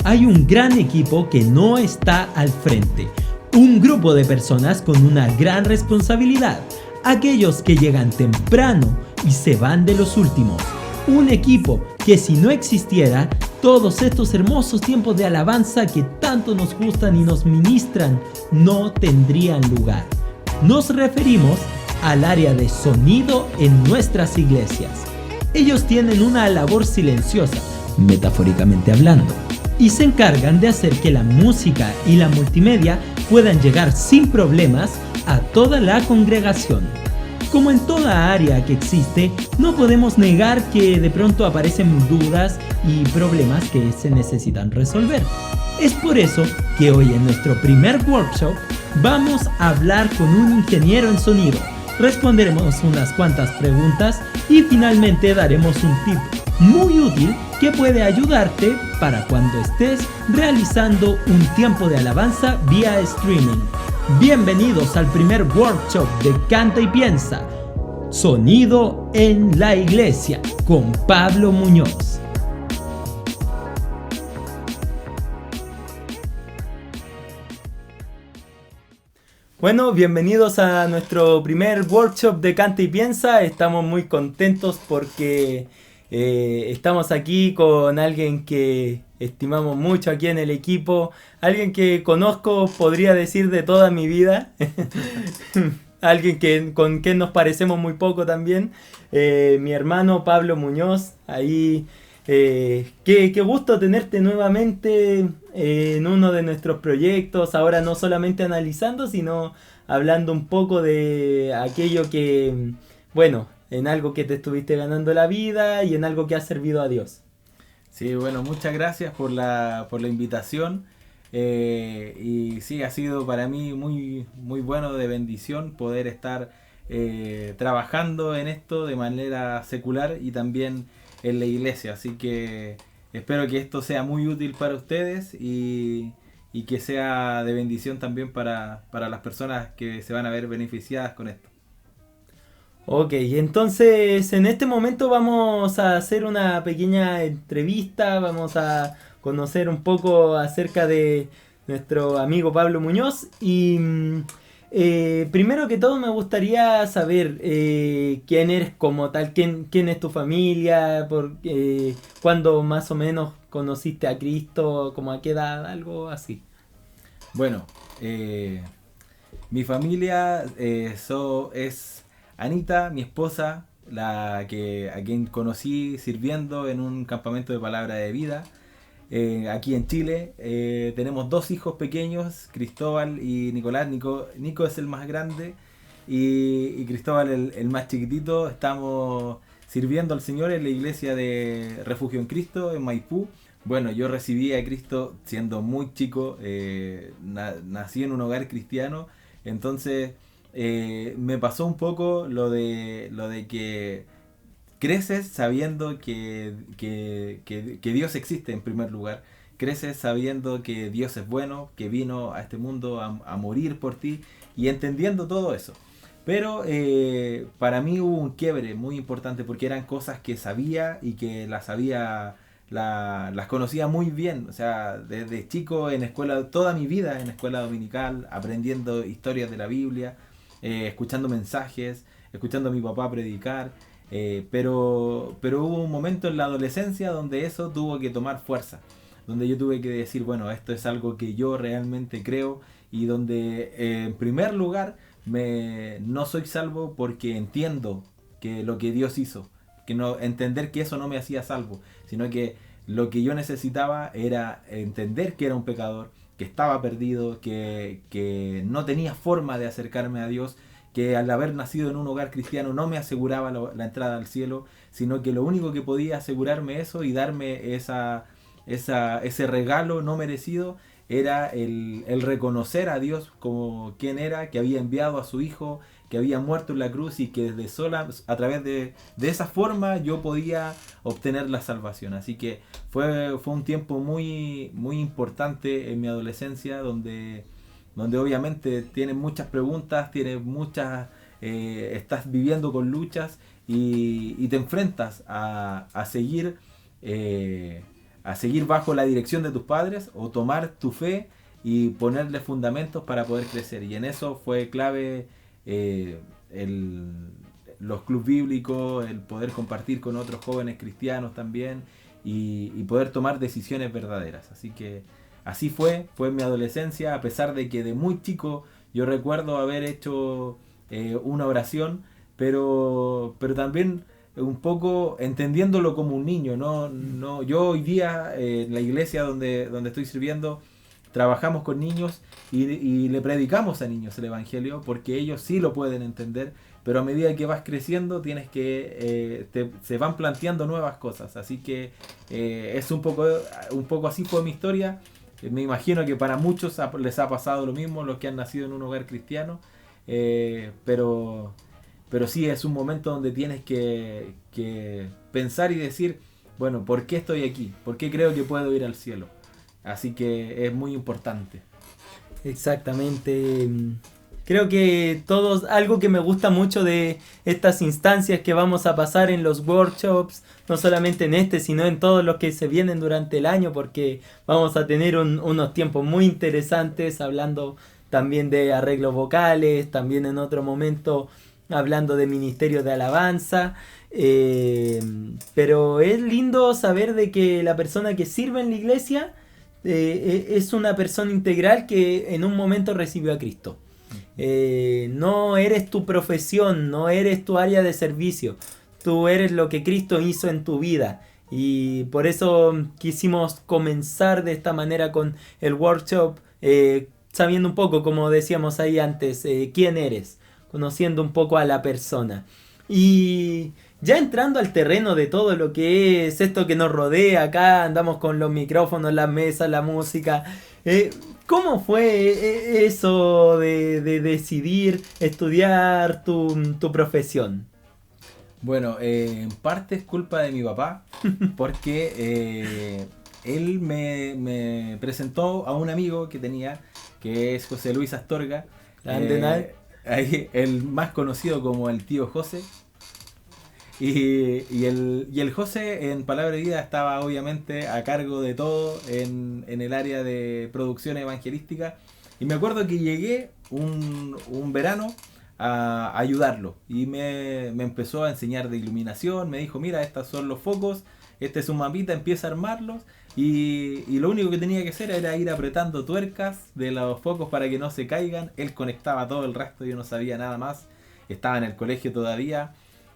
hay un gran equipo que no está al frente. Un grupo de personas con una gran responsabilidad. Aquellos que llegan temprano y se van de los últimos. Un equipo que si no existiera, todos estos hermosos tiempos de alabanza que tanto nos gustan y nos ministran no tendrían lugar. Nos referimos al área de sonido en nuestras iglesias. Ellos tienen una labor silenciosa, metafóricamente hablando, y se encargan de hacer que la música y la multimedia puedan llegar sin problemas a toda la congregación. Como en toda área que existe, no podemos negar que de pronto aparecen dudas y problemas que se necesitan resolver. Es por eso que hoy en nuestro primer workshop vamos a hablar con un ingeniero en sonido. Responderemos unas cuantas preguntas y finalmente daremos un tip muy útil que puede ayudarte para cuando estés realizando un tiempo de alabanza vía streaming. Bienvenidos al primer workshop de Canta y Piensa, Sonido en la Iglesia, con Pablo Muñoz. Bueno, bienvenidos a nuestro primer workshop de Canta y Piensa. Estamos muy contentos porque estamos aquí con alguien que estimamos mucho aquí en el equipo, alguien que conozco, podría decir, de toda mi vida, alguien con quien nos parecemos muy poco también, mi hermano Pablo Muñoz. Ahí, qué gusto tenerte nuevamente en uno de nuestros proyectos, ahora no solamente analizando, sino hablando un poco de aquello que, bueno, en algo que te estuviste ganando la vida y en algo que ha servido a Dios. Sí, bueno, muchas gracias por la invitación. Y sí, ha sido para mí muy bueno, de bendición, poder estar trabajando en esto de manera secular y también en la iglesia. Así que espero que esto sea muy útil para ustedes y que sea de bendición también para las personas que se van a ver beneficiadas con esto. Ok, entonces en este momento vamos a hacer una pequeña entrevista, vamos a conocer un poco acerca de nuestro amigo Pablo Muñoz y primero que todo me gustaría saber quién eres como tal, quién es tu familia, cuándo más o menos conociste a Cristo, como a qué edad, algo así. Bueno, mi familia es Anita, mi esposa, a quien conocí sirviendo en un campamento de palabra de vida aquí en Chile. Tenemos 2 hijos pequeños, Cristóbal y Nicolás. Nico es el más grande y Cristóbal el más chiquitito. Estamos sirviendo al Señor en la iglesia de Refugio en Cristo en Maipú. Bueno, yo recibí a Cristo siendo muy chico, nací en un hogar cristiano, entonces me pasó un poco lo de que creces sabiendo que Dios existe en primer lugar. Creces sabiendo que Dios es bueno, que vino a este mundo a morir por ti y entendiendo todo eso. Pero para mí hubo un quiebre muy importante porque eran cosas que sabía y que las conocía muy bien. O sea, desde chico en escuela, toda mi vida en escuela dominical, aprendiendo historias de la Biblia, escuchando mensajes, escuchando a mi papá predicar. Pero hubo un momento en la adolescencia donde eso tuvo que tomar fuerza, donde yo tuve que decir, bueno, esto es algo que yo realmente creo y donde en primer lugar no soy salvo porque entiendo que lo que Dios hizo, que no entender que eso no me hacía salvo, sino que lo que yo necesitaba era entender que era un pecador, que estaba perdido, que no tenía forma de acercarme a Dios, que al haber nacido en un hogar cristiano no me aseguraba la entrada al cielo, sino que lo único que podía asegurarme eso y darme ese regalo no merecido era el reconocer a Dios como quien era, que había enviado a su Hijo, que había muerto en la cruz y que a través de esa forma yo podía obtener la salvación. Así que fue un tiempo muy importante en mi adolescencia donde obviamente tienes muchas preguntas, estás viviendo con luchas y te enfrentas a seguir a seguir bajo la dirección de tus padres o tomar tu fe y ponerle fundamentos para poder crecer. Y en eso fue clave los clubes bíblicos, el poder compartir con otros jóvenes cristianos también y poder tomar decisiones verdaderas. Así que así fue mi adolescencia, a pesar de que de muy chico yo recuerdo haber hecho una oración, pero también un poco entendiéndolo como un niño. No, yo hoy día en la iglesia donde estoy sirviendo trabajamos con niños y le predicamos a niños el evangelio porque ellos sí lo pueden entender, pero a medida que vas creciendo tienes que se van planteando nuevas cosas. Así que es un poco así fue mi historia. Me imagino que para muchos les ha pasado lo mismo, los que han nacido en un hogar cristiano, pero sí es un momento donde tienes que pensar y decir, bueno, ¿por qué estoy aquí? ¿Por qué creo que puedo ir al cielo? Así que es muy importante. Exactamente. Creo que algo que me gusta mucho de estas instancias que vamos a pasar en los workshops, no solamente en este, sino en todos los que se vienen durante el año, porque vamos a tener unos tiempos muy interesantes hablando también de arreglos vocales, también en otro momento hablando de ministerio de alabanza. Pero es lindo saber de que la persona que sirve en la iglesia es una persona integral que en un momento recibió a Cristo. No eres tu profesión, no eres tu área de servicio, tú eres lo que Cristo hizo en tu vida. Y por eso quisimos comenzar de esta manera con el workshop, sabiendo un poco, como decíamos ahí antes, quién eres, conociendo un poco a la persona. Y ya entrando al terreno de todo lo que es esto que nos rodea, acá andamos con los micrófonos, las mesas, la música. ¿Cómo fue eso de decidir estudiar tu profesión? Bueno, en parte es culpa de mi papá, porque él me presentó a un amigo que tenía, que es José Luis Astorga, el más conocido como el tío José. Y el José en Palabra de Vida estaba obviamente a cargo de todo en el área de producción evangelística. Y me acuerdo que llegué un verano a ayudarlo. Y me empezó a enseñar de iluminación. Me dijo, mira, estos son los focos, este es un mapita, empieza a armarlos. Y lo único que tenía que hacer era ir apretando tuercas de los focos para que no se caigan. Él conectaba todo el resto, yo no sabía nada más. Estaba en el colegio todavía.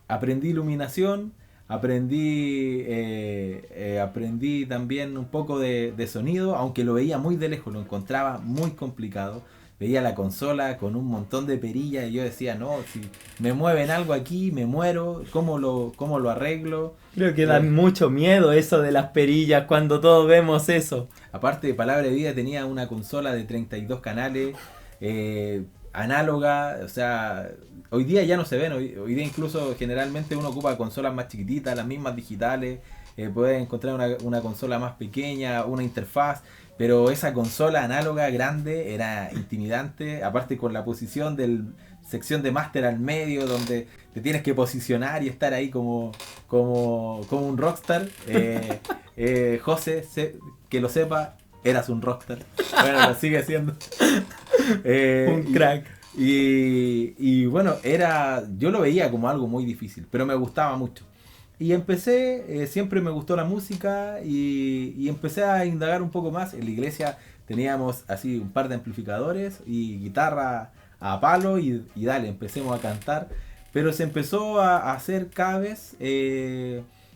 Aprendí iluminación, aprendí también un poco de sonido, aunque lo veía muy de lejos, lo encontraba muy complicado. Veía la consola con un montón de perillas y yo decía, no, si me mueven algo aquí, me muero, ¿cómo lo arreglo? Creo que da mucho miedo eso de las perillas cuando todos vemos eso. Aparte de Palabra de Vida tenía una consola de 32 canales, análoga, o sea, hoy día ya no se ven, hoy día incluso generalmente uno ocupa consolas más chiquititas, las mismas digitales, puedes encontrar una consola más pequeña, una interfaz, pero esa consola análoga grande era intimidante, aparte con la posición del sección de máster al medio, donde te tienes que posicionar y estar ahí como un rockstar. José, que lo sepa, eras un rockstar. Bueno, lo sigue siendo. Un crack. Y bueno, yo lo veía como algo muy difícil, pero me gustaba mucho. Y empecé, siempre me gustó la música y empecé a indagar un poco más. En la iglesia teníamos así un par de amplificadores y guitarra a palo y dale, empecemos a cantar. Pero se empezó a hacer cada vez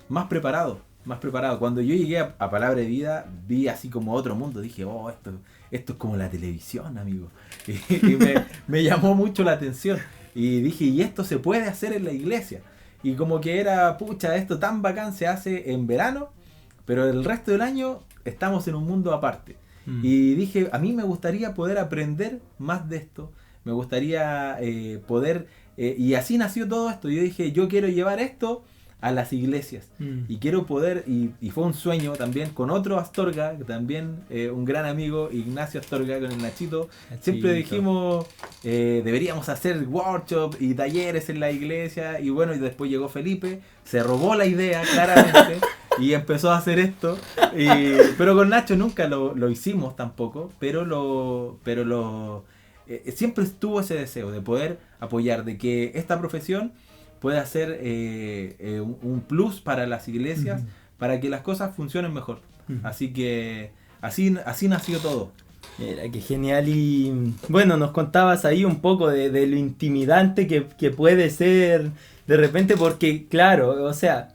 más preparado. Cuando yo llegué a Palabra de Vida, vi así como otro mundo. Dije, oh, esto es como la televisión, amigo. Y me llamó mucho la atención. Y dije, y esto se puede hacer en la iglesia. Y como que era, pucha, esto tan bacán se hace en verano, pero el resto del año estamos en un mundo aparte. Y dije, a mí me gustaría poder aprender más de esto. Me gustaría poder... y así nació todo esto. Yo dije, yo quiero llevar esto a las iglesias. Y quiero poder, y fue un sueño también con otro Astorga, que también un gran amigo, Ignacio Astorga, con el Nachito. Siempre dijimos, deberíamos hacer workshops y talleres en la iglesia. Y bueno, y después llegó Felipe, se robó la idea claramente. y empezó a hacer esto. Pero con Nacho nunca lo hicimos tampoco, pero siempre estuvo ese deseo de poder apoyar, de que esta profesión pueda ser un plus para las iglesias, para que las cosas funcionen mejor. Así que así nació todo. Mira, qué genial. Y bueno, nos contabas ahí un poco de lo intimidante que puede ser de repente, porque claro, o sea,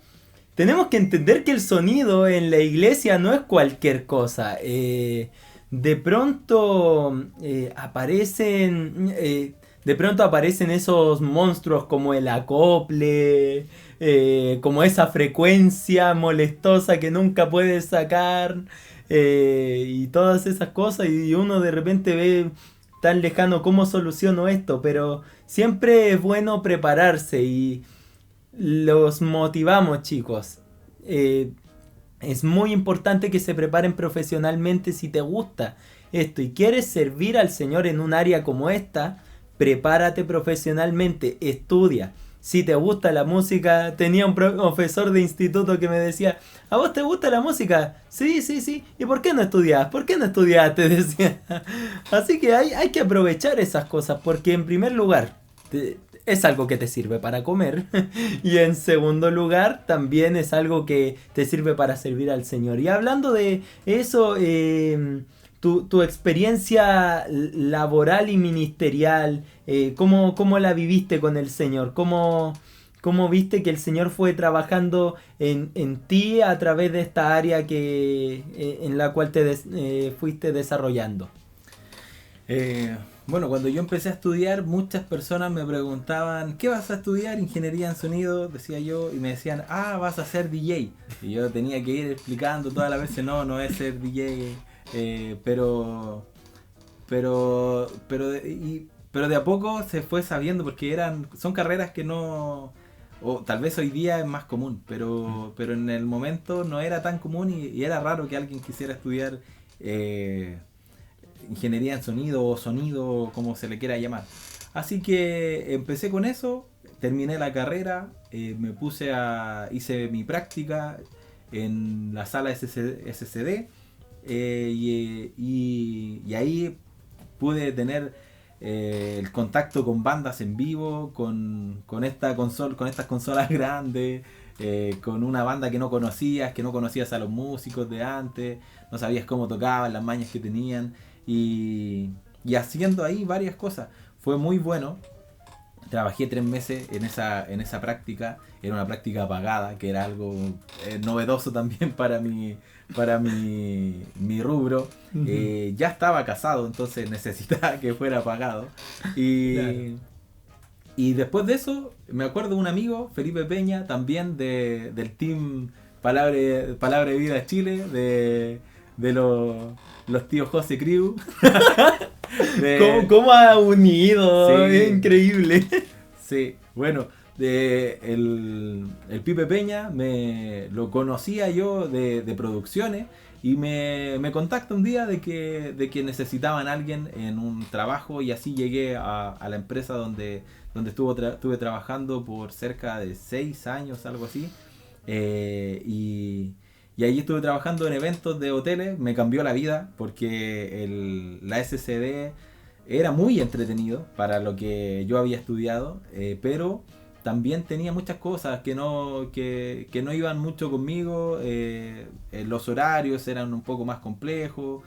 tenemos que entender que el sonido en la iglesia no es cualquier cosa. De pronto aparecen esos monstruos como el acople, como esa frecuencia molestosa que nunca puedes sacar, y todas esas cosas, y uno de repente ve tan lejano cómo soluciono esto, pero siempre es bueno prepararse y los motivamos, chicos. Es muy importante que se preparen profesionalmente si te gusta esto y quieres servir al Señor en un área como esta. Prepárate profesionalmente, estudia. Si te gusta la música, tenía un profesor de instituto que me decía, ¿a vos te gusta la música? Sí, sí, sí. ¿Y por qué no estudiás? ¿Por qué no estudiaste? Decía. Así que hay que aprovechar esas cosas porque en primer lugar es algo que te sirve para comer y en segundo lugar también es algo que te sirve para servir al Señor. Y hablando de eso, tu experiencia laboral y ministerial, ¿cómo la viviste con el Señor? ¿Cómo viste que el Señor fue trabajando en ti a través de esta área en la cual te fuiste desarrollando? Bueno, cuando yo empecé a estudiar, muchas personas me preguntaban, ¿qué vas a estudiar? Ingeniería en sonido, decía yo, y me decían, vas a ser DJ. Y yo tenía que ir explicando todas las veces, no es ser DJ. Pero de a poco se fue sabiendo porque son carreras que no, o tal vez hoy día es más común, pero en el momento no era tan común y era raro que alguien quisiera estudiar ingeniería en sonido o sonido, como se le quiera llamar. Así que empecé con eso, terminé la carrera, hice mi práctica en la sala SCD. Y ahí pude tener el contacto con bandas en vivo, con estas consolas grandes, con una banda que no conocías a los músicos de antes, no sabías cómo tocaban, las mañas que tenían, y haciendo ahí varias cosas. Fue muy bueno. Trabajé 3 meses en esa práctica. Era una práctica pagada, que era algo novedoso también para mi rubro. Ya estaba casado, entonces necesitaba que fuera pagado. Y después de eso, me acuerdo de un amigo, Felipe Peña, también del team Palabra de Vida Chile, de los tíos José Criu. ¿Cómo ha unido? Sí. Es increíble. Sí, bueno, el Pipe Peña lo conocía yo de producciones y me contacta un día de que necesitaban a alguien en un trabajo, y así llegué a la empresa donde estuve trabajando por cerca de 6 años, algo así, y ahí estuve trabajando en eventos de hoteles. Me cambió la vida porque la SCD era muy entretenido para lo que yo había estudiado, pero también tenía muchas cosas que no iban mucho conmigo. Los horarios eran un poco más complejos.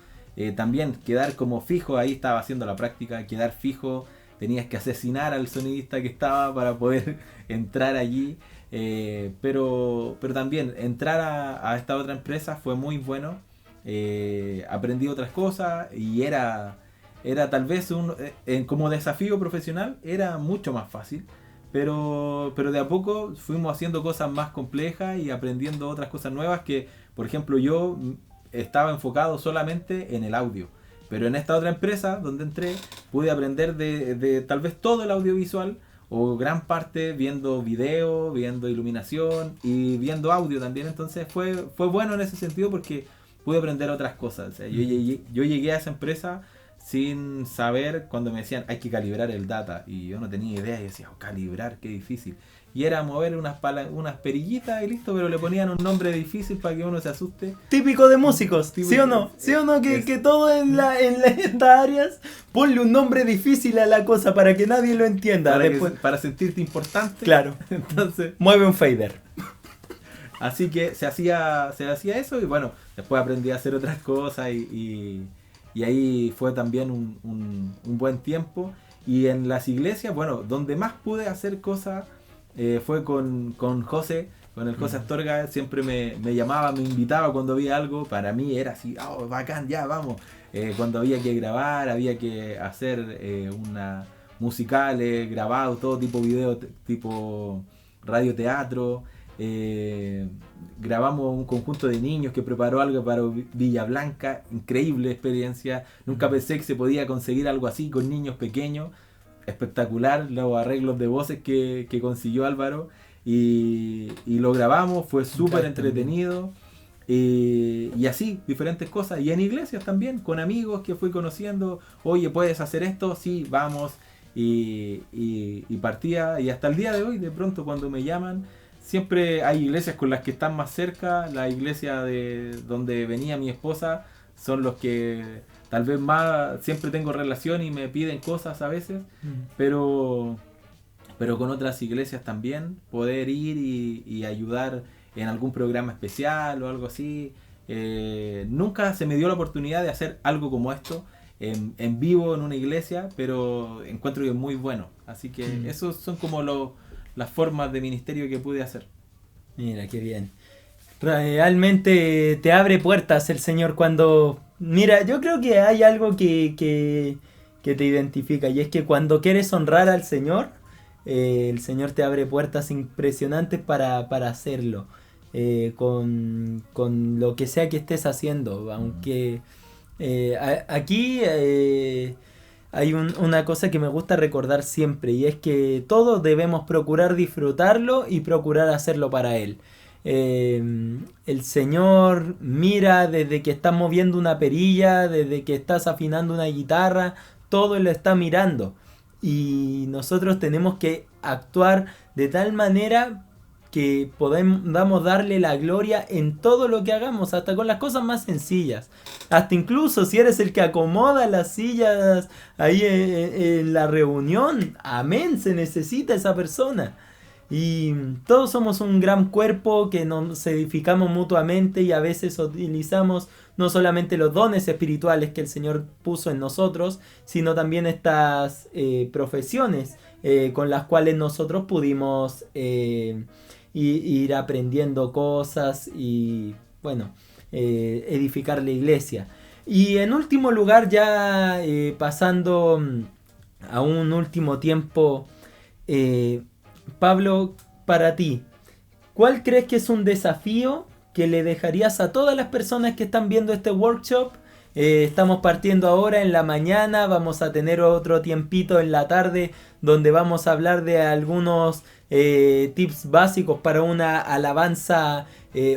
También quedar como fijo, ahí estaba haciendo la práctica, quedar fijo, tenías que asesinar al sonidista que estaba para poder entrar allí. Pero también entrar a esta otra empresa fue muy bueno. Aprendí otras cosas y era tal vez como desafío profesional era mucho más fácil, pero de a poco fuimos haciendo cosas más complejas y aprendiendo otras cosas nuevas, que por ejemplo yo estaba enfocado solamente en el audio, pero en esta otra empresa donde entré pude aprender de tal vez todo el audiovisual, o gran parte, viendo video, viendo iluminación y viendo audio también. Entonces fue bueno en ese sentido porque pude aprender otras cosas. O sea, yo llegué a esa empresa sin saber, cuando me decían hay que calibrar el data, y yo no tenía idea, y decía, calibrar, qué difícil. Y era mover unas perillitas y listo, pero le ponían un nombre difícil para que uno se asuste. Típico de músicos, Típico, ¿sí o no? ¿Sí o no? Que todo en estas áreas, ponle un nombre difícil a la cosa para que nadie lo entienda. Para sentirte importante. Claro. Entonces, mueve un fader. Así que se hacía eso, y bueno, después aprendí a hacer otras cosas, y ahí fue también un buen tiempo. Y en las iglesias, bueno, donde más pude hacer cosas fue con José, con el José Astorga. Siempre me llamaba, me invitaba cuando había algo. Para mí era así, bacán, ya, vamos. Cuando había que grabar, había que hacer musicales, grabados, todo tipo video, tipo radioteatro. Grabamos un conjunto de niños que preparó algo para Villa Blanca, increíble experiencia. Nunca pensé que se podía conseguir algo así con niños pequeños. Espectacular los arreglos de voces que consiguió Álvaro, y lo grabamos, fue súper entretenido, y así, diferentes cosas. Y en iglesias también, con amigos que fui conociendo, oye, ¿puedes hacer esto? Sí, vamos, y partía, y hasta el día de hoy, de pronto cuando me llaman, siempre hay iglesias con las que están más cerca. La iglesia de donde venía mi esposa son los que tal vez más siempre tengo relación y me piden cosas a veces, pero con otras iglesias también, poder ir y ayudar en algún programa especial o algo así. Nunca se me dio la oportunidad de hacer algo como esto en vivo en una iglesia, pero encuentro que es muy bueno. Así que esos son como las formas de ministerio que pude hacer. Mira, qué bien. Realmente te abre puertas el Señor cuando... Mira, yo creo que hay algo que te identifica, y es que cuando quieres honrar al Señor, el Señor te abre puertas impresionantes para hacerlo, con lo que sea que estés haciendo. Aunque aquí hay una cosa que me gusta recordar siempre, y es que todos debemos procurar disfrutarlo y procurar hacerlo para Él. El Señor mira desde que estás moviendo una perilla, desde que estás afinando una guitarra, todo Él lo está mirando, y nosotros tenemos que actuar de tal manera que podamos darle la gloria en todo lo que hagamos, hasta con las cosas más sencillas, hasta incluso si eres el que acomoda las sillas ahí en la reunión, amén, se necesita esa persona. Y todos somos un gran cuerpo que nos edificamos mutuamente, y a veces utilizamos no solamente los dones espirituales que el Señor puso en nosotros, sino también estas profesiones con las cuales nosotros pudimos ir aprendiendo cosas y, bueno, edificar la iglesia. Y en último lugar, ya pasando a un último tiempo, Pablo, para ti, ¿cuál crees que es un desafío que le dejarías a todas las personas que están viendo este workshop? Estamos partiendo ahora en la mañana, vamos a tener otro tiempito en la tarde donde vamos a hablar de algunos tips básicos para una alabanza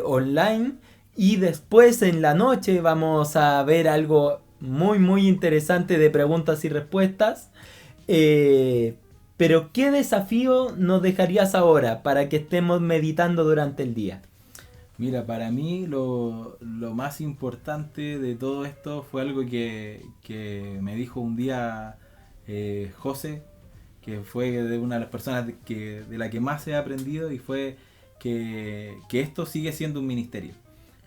online, y después en la noche vamos a ver algo muy muy interesante de preguntas y respuestas. Pero ¿qué desafío nos dejarías ahora para que estemos meditando durante el día? Mira, para mí lo más importante de todo esto fue algo que me dijo un día José, que fue de una de las personas de la que más he aprendido, y fue que esto sigue siendo un ministerio,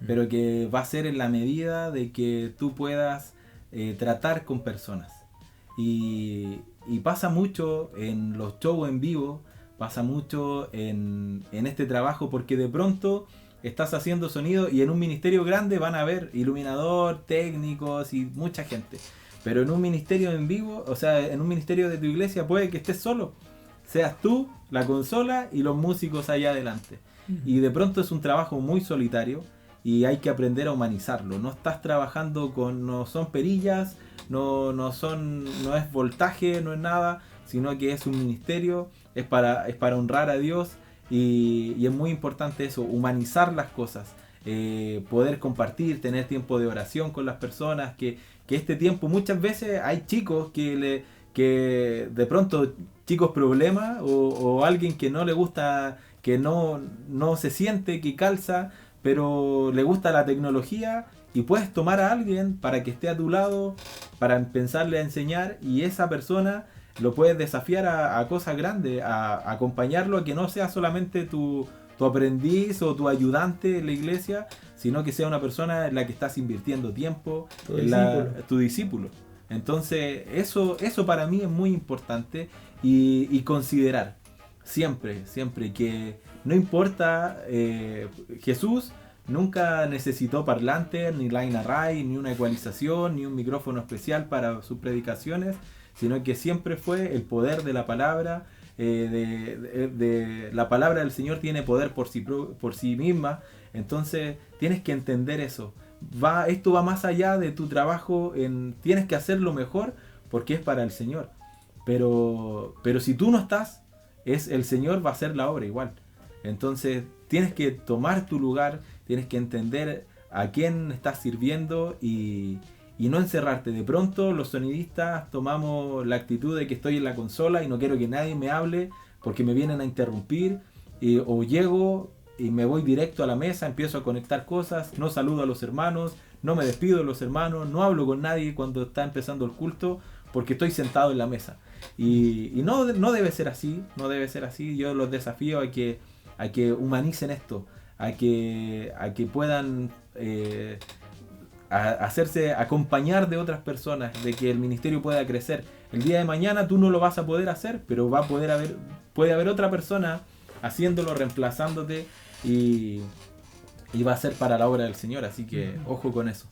pero que va a ser en la medida de que tú puedas tratar con personas. Y pasa mucho en los shows en vivo, pasa mucho en este trabajo, porque de pronto estás haciendo sonido y en un ministerio grande van a haber iluminador, técnicos y mucha gente. Pero en un ministerio en vivo, o sea, en un ministerio de tu iglesia, puede que estés solo. Seas tú, la consola y los músicos allá adelante. Y de pronto es un trabajo muy solitario y hay que aprender a humanizarlo. No estás trabajando no son perillas, no es voltaje, no es nada, sino que es un ministerio, es para honrar a Dios, y es muy importante eso, humanizar las cosas, poder compartir, tener tiempo de oración con las personas, que que este tiempo muchas veces hay chicos que de pronto, chicos problemas o alguien que no le gusta, que no se siente, que calza, pero le gusta la tecnología, y puedes tomar a alguien para que esté a tu lado, para empezarle a enseñar, y esa persona lo puedes desafiar a cosas grandes, a acompañarlo, a que no sea solamente tu aprendiz o tu ayudante en la iglesia, sino que sea una persona en la que estás invirtiendo tiempo, tu discípulo. Entonces eso para mí es muy importante, y considerar siempre que no importa, Jesús nunca necesitó parlantes, ni line array, ni una ecualización, ni un micrófono especial para sus predicaciones, sino que siempre fue el poder de la palabra. La palabra del Señor tiene poder por sí misma. Entonces tienes que entender eso. Esto va más allá de tu trabajo. Tienes que hacerlo mejor porque es para el Señor. Pero si tú no estás, el Señor va a hacer la obra igual. Entonces tienes que tomar tu lugar, tienes que entender a quién estás sirviendo y no encerrarte. De pronto los sonidistas tomamos la actitud de que estoy en la consola y no quiero que nadie me hable porque me vienen a interrumpir, o llego y me voy directo a la mesa, empiezo a conectar cosas, no saludo a los hermanos, no me despido de los hermanos, no hablo con nadie cuando está empezando el culto porque estoy sentado en la mesa. Y no debe ser así, no debe ser así. Yo los desafío a que humanicen esto, a que puedan hacerse acompañar de otras personas, de que el ministerio pueda crecer. El día de mañana tú no lo vas a poder hacer, pero puede haber otra persona haciéndolo, reemplazándote, y va a ser para la obra del Señor. Así que ojo con eso.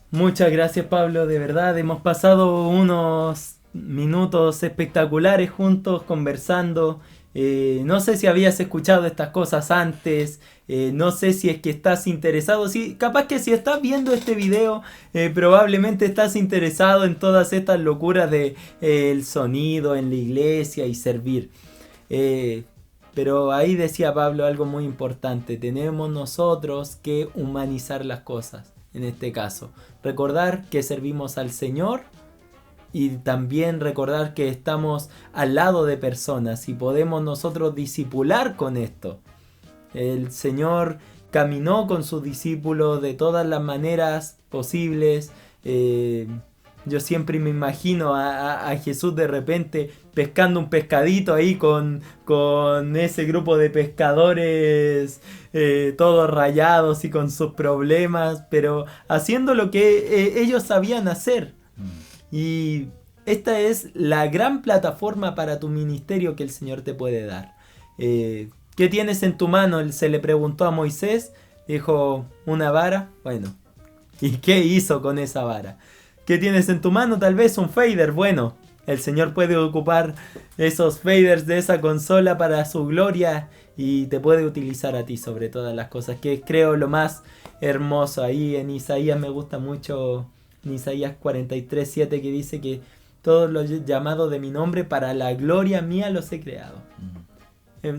Muchas gracias, Pablo, de verdad hemos pasado unos minutos espectaculares juntos conversando. No sé si habías escuchado estas cosas antes, no sé si es que estás interesado, capaz que si estás viendo este video, probablemente estás interesado en todas estas locuras de el sonido en la iglesia y servir. Pero ahí decía Pablo algo muy importante: tenemos nosotros que humanizar las cosas. En este caso, recordar que servimos al Señor, y también recordar que estamos al lado de personas y podemos nosotros discipular con esto. El Señor caminó con sus discípulos de todas las maneras posibles. Yo siempre me imagino a Jesús de repente pescando un pescadito ahí con ese grupo de pescadores todos rayados y con sus problemas, pero haciendo lo que ellos sabían hacer. Y esta es la gran plataforma para tu ministerio que el Señor te puede dar. ¿Qué tienes en tu mano? Se le preguntó a Moisés. Dijo, una vara. Bueno, ¿y qué hizo con esa vara? ¿Qué tienes en tu mano? Tal vez un fader. Bueno, el Señor puede ocupar esos faders de esa consola para su gloria y te puede utilizar a ti sobre todas las cosas, que creo lo más hermoso. Ahí en Isaías me gusta mucho, en Isaías 43:7, que dice que todos los llamados de mi nombre para la gloria mía los he creado.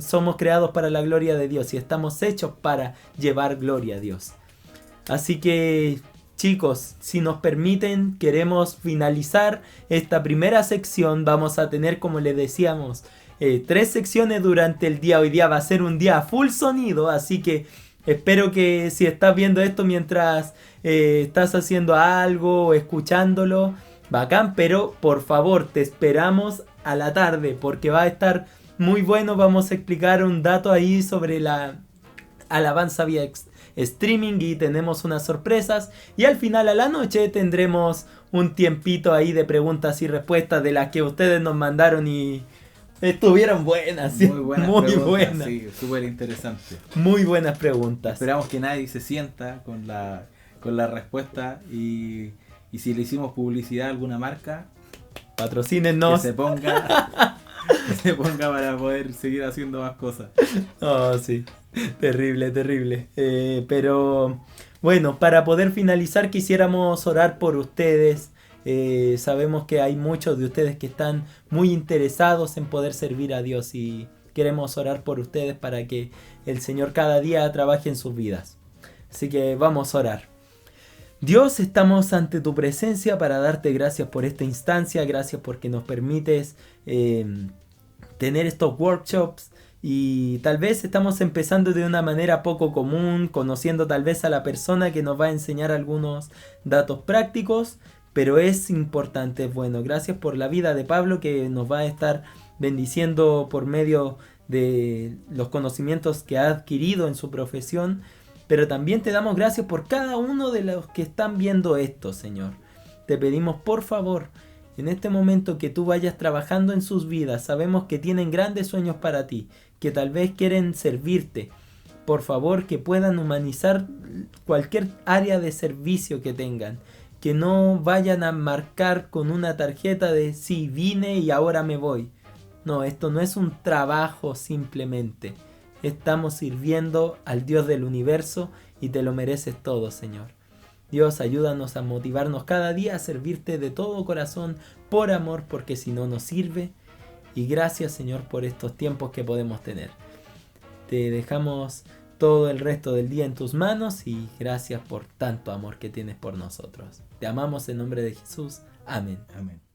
Somos creados para la gloria de Dios y estamos hechos para llevar gloria a Dios. Así que, chicos, si nos permiten, queremos finalizar esta primera sección. Vamos a tener, como les decíamos, 3 secciones durante el día. Hoy día va a ser un día full sonido, así que espero que si estás viendo esto mientras estás haciendo algo o escuchándolo, bacán, pero por favor te esperamos a la tarde porque va a estar muy bueno. Vamos a explicar un dato ahí sobre la alabanza vía streaming y tenemos unas sorpresas, y al final a la noche tendremos un tiempito ahí de preguntas y respuestas de las que ustedes nos mandaron y estuvieron buenas. Muy buenas. Sí, súper interesante. Muy buenas preguntas. Esperamos que nadie se sienta con la respuesta, y si le hicimos publicidad a alguna marca, patrocínenos. Que se ponga para poder seguir haciendo más cosas. Oh, sí. Terrible. Pero bueno, para poder finalizar quisiéramos orar por ustedes. Sabemos que hay muchos de ustedes que están muy interesados en poder servir a Dios y queremos orar por ustedes para que el Señor cada día trabaje en sus vidas. Así que vamos a orar. Dios, estamos ante tu presencia para darte gracias por esta instancia, gracias porque nos permites tener estos workshops y tal vez estamos empezando de una manera poco común, conociendo tal vez a la persona que nos va a enseñar algunos datos prácticos, pero es importante, bueno, gracias por la vida de Pablo que nos va a estar bendiciendo por medio de los conocimientos que ha adquirido en su profesión. Pero también te damos gracias por cada uno de los que están viendo esto, Señor. Te pedimos por favor, en este momento que tú vayas trabajando en sus vidas. Sabemos que tienen grandes sueños para ti, que tal vez quieren servirte. Por favor, que puedan humanizar cualquier área de servicio que tengan. Que no vayan a marcar con una tarjeta de sí, vine y ahora me voy. No, esto no es un trabajo simplemente. Estamos sirviendo al Dios del universo y te lo mereces todo, Señor. Dios, ayúdanos a motivarnos cada día a servirte de todo corazón, por amor, porque si no nos sirve. Y gracias, Señor, por estos tiempos que podemos tener. Te dejamos todo el resto del día en tus manos y gracias por tanto amor que tienes por nosotros. Te amamos en nombre de Jesús. Amén. Amén.